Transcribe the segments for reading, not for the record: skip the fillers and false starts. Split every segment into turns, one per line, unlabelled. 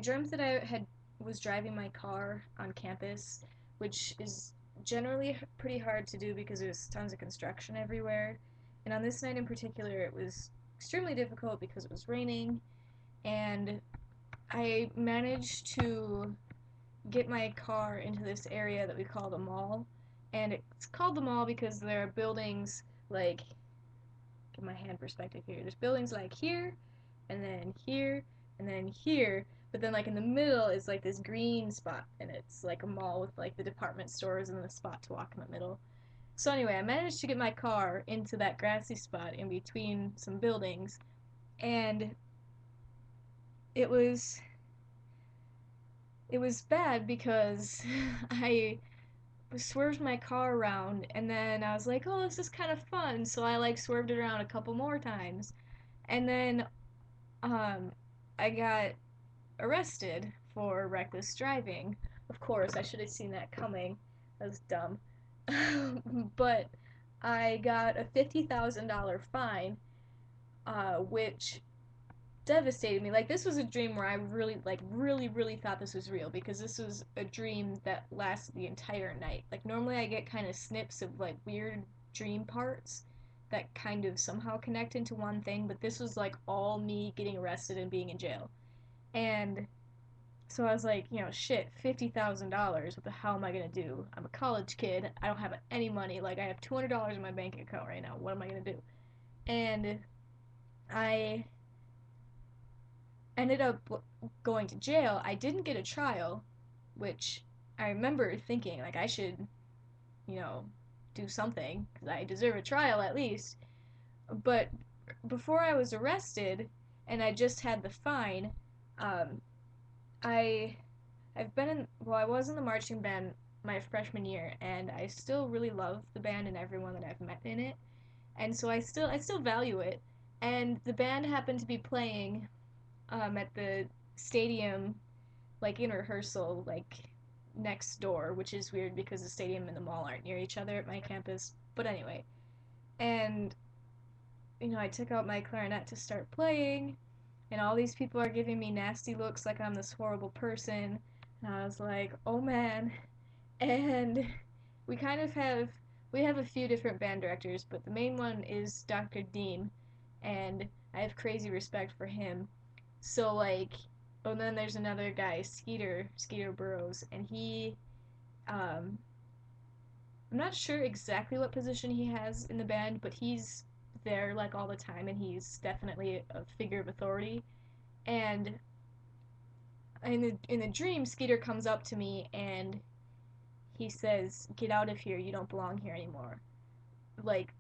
dreamt that was driving my car on campus, which is generally pretty hard to do because there's tons of construction everywhere. And on this night in particular, it was extremely difficult because it was raining, and I managed to get my car into this area that we call the mall. And it's called the mall because there are buildings like, give my hand perspective here. There's buildings like here, and then here, and then here. But then like in the middle is like this green spot, and it's like a mall with like the department stores and the spot to walk in the middle. So anyway, I managed to get my car into that grassy spot in between some buildings, and it was it was bad because I swerved my car around, and then I was like, oh, this is kind of fun, so I like swerved it around a couple more times, and then um I got arrested for reckless driving. Of course, I should have seen that coming. That was dumb. But I got a $50,000 fine, which devastated me. Like, this was a dream where I really, like, really thought this was real, because this was a dream that lasted the entire night. Like, normally I get kind of snips of, like, weird dream parts that kind of somehow connect into one thing, but this was, like, all me getting arrested and being in jail. And so I was like, shit, $50,000. What the hell am I gonna do? I'm a college kid. I don't have any money. Like, I have $200 in my bank account right now. What am I gonna do? And I ended up going to jail. I didn't get a trial, which I remember thinking, like, I should, you know, do something, because I deserve a trial at least. But before I was arrested and I just had the fine, um, I I've been in, well, I was in the marching band my freshman year, and I still really love the band and everyone that I've met in it. And so I still value it. And the band happened to be playing at the stadium, like in rehearsal, like next door, which is weird because the stadium and the mall aren't near each other at my campus. But anyway, and I took out my clarinet to start playing, and all these people are giving me nasty looks like I'm this horrible person. And I was like, oh man. And we kind of have we have a few different band directors, but the main one is Dr. Dean, and I have crazy respect for him. So like, oh, and then there's another guy, Skeeter Burrows, and um, I'm not sure exactly what position he has in the band, but he's there like all the time, and he's definitely a figure of authority. And in the dream, Skeeter comes up to me and he says, "Get out of here! You don't belong here anymore." Like,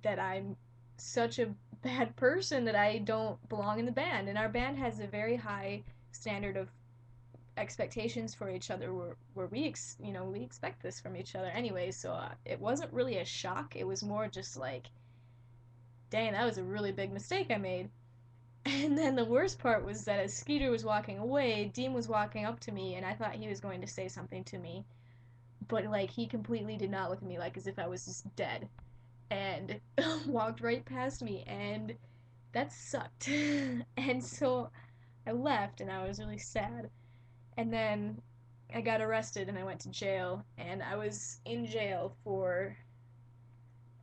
that I'm such a bad person that I don't belong in the band, and our band has a very high standard of expectations for each other, where we expect this from each other anyway. So it wasn't really a shock. It was more just like, dang, that was a really big mistake I made. And then the worst part was that as Skeeter was walking away, Dean was walking up to me, and I thought he was going to say something to me, but like, he completely did not look at me, like as if I was just dead, and walked right past me, and that sucked. And so I left, and I was really sad. And then I got arrested and I went to jail, and I was in jail for,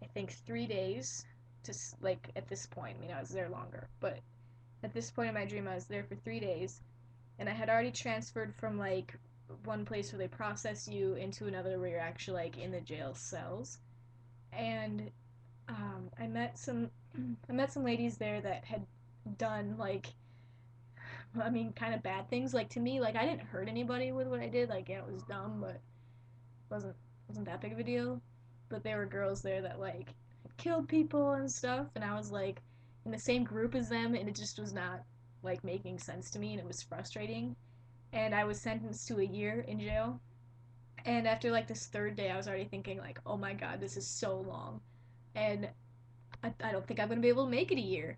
I think, 3 days. Just like, at this point, I was there longer, but at this point in my dream, I was there for 3 days, and I had already transferred from like one place where they process you into another where you're actually like in the jail cells. And I met some I met some ladies there that had done like, I mean, kind of bad things. Like, to me, like, I didn't hurt anybody with what I did. Like, yeah, it was dumb, but wasn't wasn't that big of a deal. But there were girls there that like had killed people and stuff, and I was like in the same group as them, and it just was not like making sense to me, and it was frustrating. And I was sentenced to a year in jail. And after like this third day, I was already thinking like, oh my god, this is so long, and I don't think I'm gonna be able to make it a year.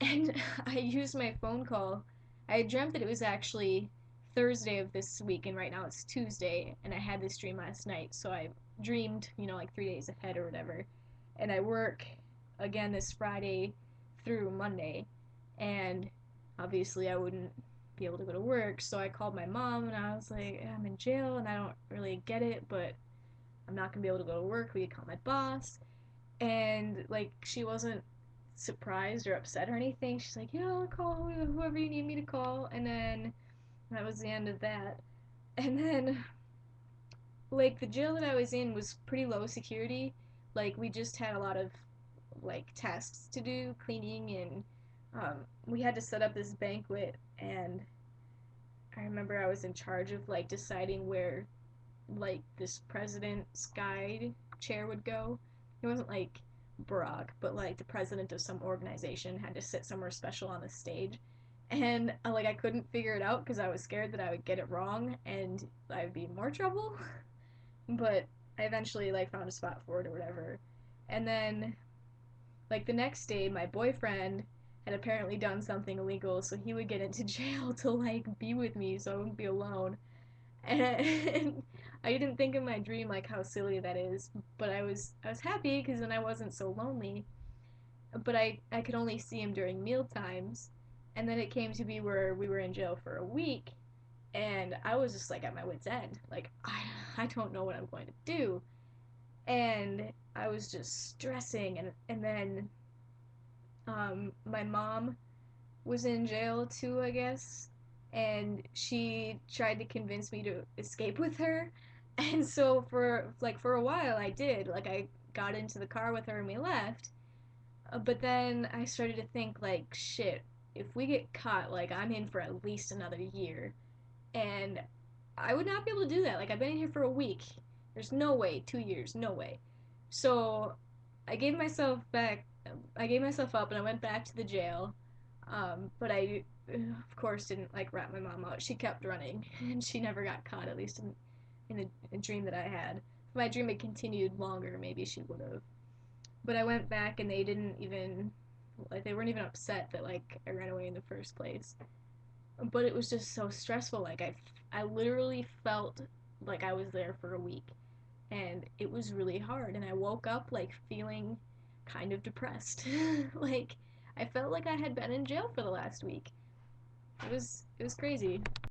And I used my phone call. I had dreamt that it was actually Thursday of this week, and right now it's Tuesday, and I had this dream last night. So I dreamed, like 3 days ahead or whatever. And I work again this Friday through Monday, and obviously I wouldn't be be able to go to work. So I called my mom and I was like, I'm in jail and I don't really get it, but I'm not gonna be able to go to work. Will you call my boss? And like she wasn't surprised or upset or anything. She's like, yeah, I'll call whoever you need me to call. And then that was the end of that. And then like the jail that I was in was pretty low security. Like we just had a lot of like tasks to do, cleaning, and we had to set up this banquet. And I remember I was in charge of like deciding where like this president's guide chair would go. It wasn't like Barack, but like the president of some organization had to sit somewhere special on the stage. And like I couldn't figure it out because I was scared that I would get it wrong and I'd be in more trouble. But I eventually like found a spot for it or whatever. And then like the next day my boyfriend had apparently done something illegal, so he would get into jail to like be with me so I wouldn't be alone. And I didn't think in my dream like how silly that is, but I was happy because then I wasn't so lonely. But I could only see him during meal times, and then it came to be where we were in jail for a week, and I was just like at my wits end, like I don't know what I'm going to do, and I was just stressing, and then my mom was in jail too, I guess, and she tried to convince me to escape with her. And so for a while I did. Like I got into the car with her and we left. But then I started to think like shit, if we get caught, like I'm in for at least another year. And I would not be able to do that. Like I've been in here for a week. There's no way, 2 years, no way. So I gave myself back I gave myself up and I went back to the jail. But I, of course, didn't like rat my mom out. She kept running, and she never got caught. At least in a dream that I had. If my dream had continued longer, maybe she would have. But I went back, and they didn't even like they weren't even upset that like I ran away in the first place. But it was just so stressful. Like I literally felt like I was there for a week, and it was really hard. And I woke up like feeling kind of depressed. Like I felt like I had been in jail for the last week. It was crazy.